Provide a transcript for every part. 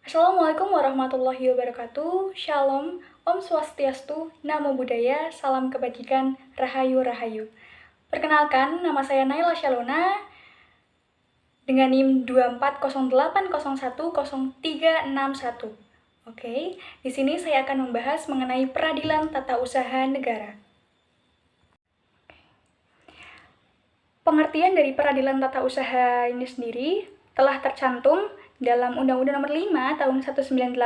Assalamualaikum warahmatullahi wabarakatuh. Shalom, Om Swastiastu, Namo Buddhaya, Salam Kebajikan, Rahayu Rahayu. Perkenalkan, nama saya Naila Shalona dengan NIM 2408010361. Oke, di sini saya akan membahas mengenai peradilan tata usaha negara. Pengertian dari peradilan tata usaha ini sendiri telah tercantum dalam Undang-Undang Nomor 5 Tahun 1986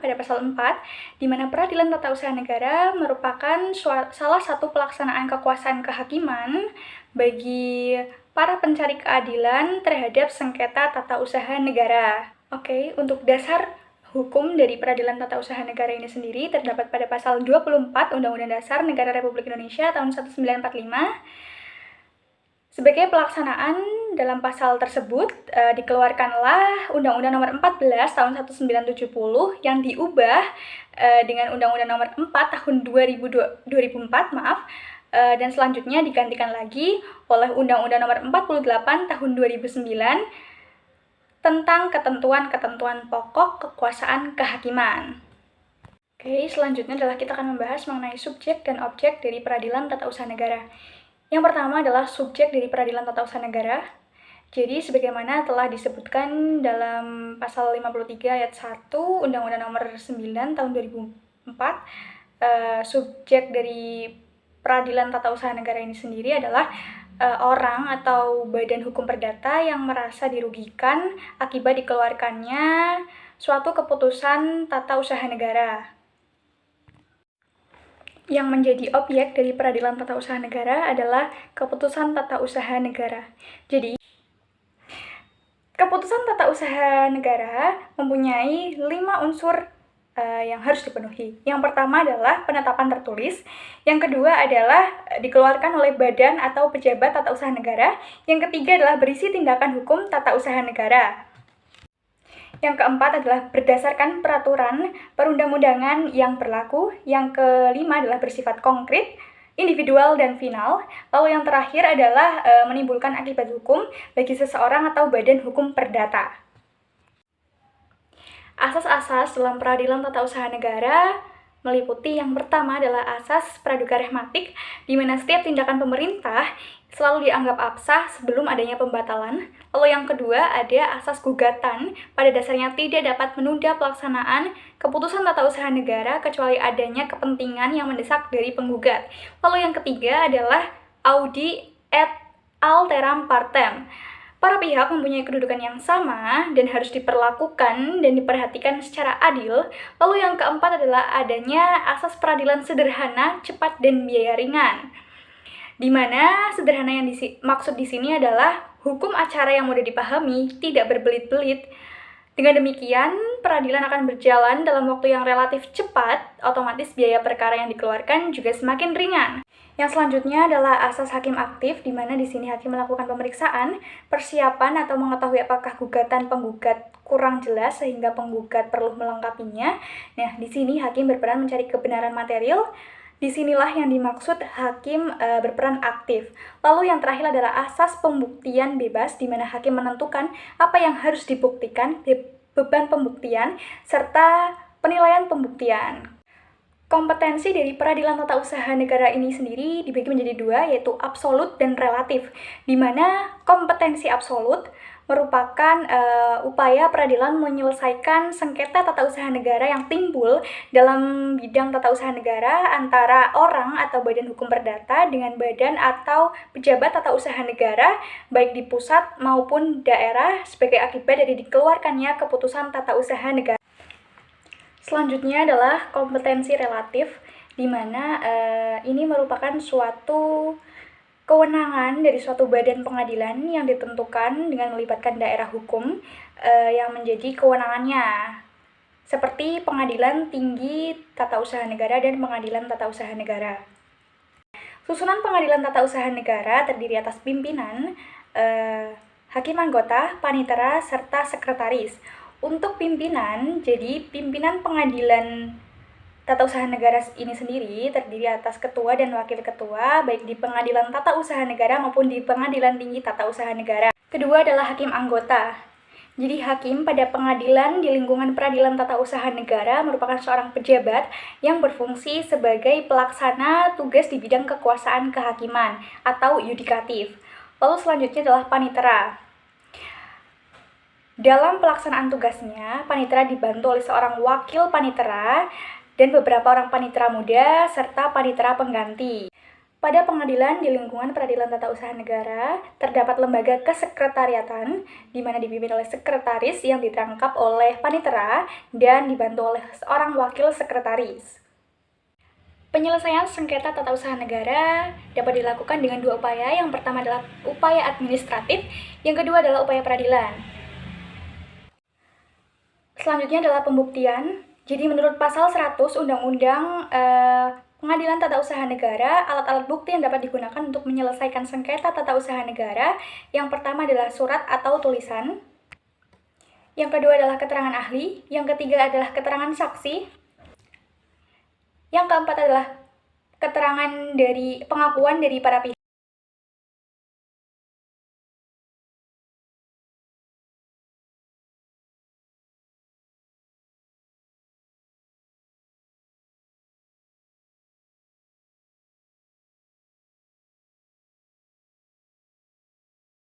pada pasal 4, di mana peradilan tata usaha negara merupakan salah satu pelaksanaan kekuasaan kehakiman bagi para pencari keadilan terhadap sengketa tata usaha negara. Oke, untuk dasar hukum dari peradilan tata usaha negara ini sendiri terdapat pada pasal 24 Undang-Undang Dasar Negara Republik Indonesia tahun 1945. Sebagai pelaksanaan dalam pasal tersebut, dikeluarkanlah Undang-Undang Nomor 14 Tahun 1970 yang diubah dengan Undang-Undang Nomor 4 Tahun 2004, dan selanjutnya digantikan lagi oleh Undang-Undang Nomor 48 Tahun 2009 tentang ketentuan-ketentuan pokok kekuasaan kehakiman. Oke, selanjutnya adalah kita akan membahas mengenai subjek dan objek dari peradilan tata usaha negara. Yang pertama adalah subjek dari peradilan tata usaha negara. Jadi sebagaimana telah disebutkan dalam pasal 53 ayat 1 Undang-Undang Nomor 9 Tahun 2004, subjek dari peradilan tata usaha negara ini sendiri adalah orang atau badan hukum perdata yang merasa dirugikan akibat dikeluarkannya suatu keputusan tata usaha negara. Yang menjadi objek dari peradilan tata usaha negara adalah keputusan tata usaha negara. Jadi, keputusan tata usaha negara mempunyai 5 unsur yang harus dipenuhi. Yang pertama adalah penetapan tertulis, yang kedua adalah dikeluarkan oleh badan atau pejabat tata usaha negara, yang ketiga adalah berisi tindakan hukum tata usaha negara. Yang keempat adalah berdasarkan peraturan perundang-undangan yang berlaku. Yang kelima adalah bersifat konkret, individual, dan final. Lalu yang terakhir adalah menimbulkan akibat hukum bagi seseorang atau badan hukum perdata. Asas-asas dalam peradilan tata usaha negara meliputi yang pertama adalah asas praduga rehmatik, di mana setiap tindakan pemerintah selalu dianggap absah sebelum adanya pembatalan. Lalu yang kedua ada asas gugatan, pada dasarnya tidak dapat menunda pelaksanaan keputusan tata usaha negara kecuali adanya kepentingan yang mendesak dari penggugat. Lalu yang ketiga adalah audi et alteram partem. Para pihak mempunyai kedudukan yang sama dan harus diperlakukan dan diperhatikan secara adil. Lalu yang keempat adalah adanya asas peradilan sederhana, cepat, dan biaya ringan. Di mana sederhana yang maksud di sini adalah hukum acara yang mudah dipahami, tidak berbelit-belit. Dengan demikian, peradilan akan berjalan dalam waktu yang relatif cepat, otomatis biaya perkara yang dikeluarkan juga semakin ringan. Yang selanjutnya adalah asas hakim aktif, di mana di sini hakim melakukan pemeriksaan, persiapan atau mengetahui apakah gugatan penggugat kurang jelas sehingga penggugat perlu melengkapinya. Nah, di sini hakim berperan mencari kebenaran material. Disinilah yang dimaksud hakim berperan aktif. Lalu yang terakhir adalah asas pembuktian bebas, di mana hakim menentukan apa yang harus dibuktikan, beban pembuktian, serta penilaian pembuktian. Kompetensi dari peradilan tata usaha negara ini sendiri dibagi menjadi dua, yaitu absolut dan relatif, di mana kompetensi absolut merupakan upaya peradilan menyelesaikan sengketa tata usaha negara yang timbul dalam bidang tata usaha negara antara orang atau badan hukum perdata dengan badan atau pejabat tata usaha negara, baik di pusat maupun daerah, sebagai akibat dari dikeluarkannya keputusan tata usaha negara. Selanjutnya adalah kompetensi relatif, di mana ini merupakan suatu kewenangan dari suatu badan pengadilan yang ditentukan dengan melibatkan daerah hukum yang menjadi kewenangannya, seperti Pengadilan Tinggi Tata Usaha Negara dan Pengadilan Tata Usaha Negara. Susunan Pengadilan Tata Usaha Negara terdiri atas pimpinan, hakim anggota, panitera, serta sekretaris. Untuk pimpinan, jadi pimpinan pengadilan tata usaha negara ini sendiri terdiri atas ketua dan wakil ketua, baik di pengadilan tata usaha negara maupun di pengadilan tinggi tata usaha negara. Kedua adalah hakim anggota. Jadi hakim pada pengadilan di lingkungan peradilan tata usaha negara merupakan seorang pejabat yang berfungsi sebagai pelaksana tugas di bidang kekuasaan kehakiman atau yudikatif. Lalu selanjutnya adalah panitera. Dalam pelaksanaan tugasnya, panitera dibantu oleh seorang wakil panitera dan beberapa orang panitera muda serta panitera pengganti. Pada pengadilan di lingkungan peradilan tata usaha negara, terdapat lembaga kesekretariatan, di mana dipimpin oleh sekretaris yang ditangkap oleh panitera dan dibantu oleh seorang wakil sekretaris. Penyelesaian sengketa tata usaha negara dapat dilakukan dengan dua upaya. Yang pertama adalah upaya administratif, yang kedua adalah upaya peradilan. Selanjutnya adalah pembuktian. Jadi menurut pasal 100 Undang-Undang Pengadilan Tata Usaha Negara, alat-alat bukti yang dapat digunakan untuk menyelesaikan sengketa tata usaha negara, yang pertama adalah surat atau tulisan, yang kedua adalah keterangan ahli, yang ketiga adalah keterangan saksi, yang keempat adalah keterangan dari pengakuan dari para pihak.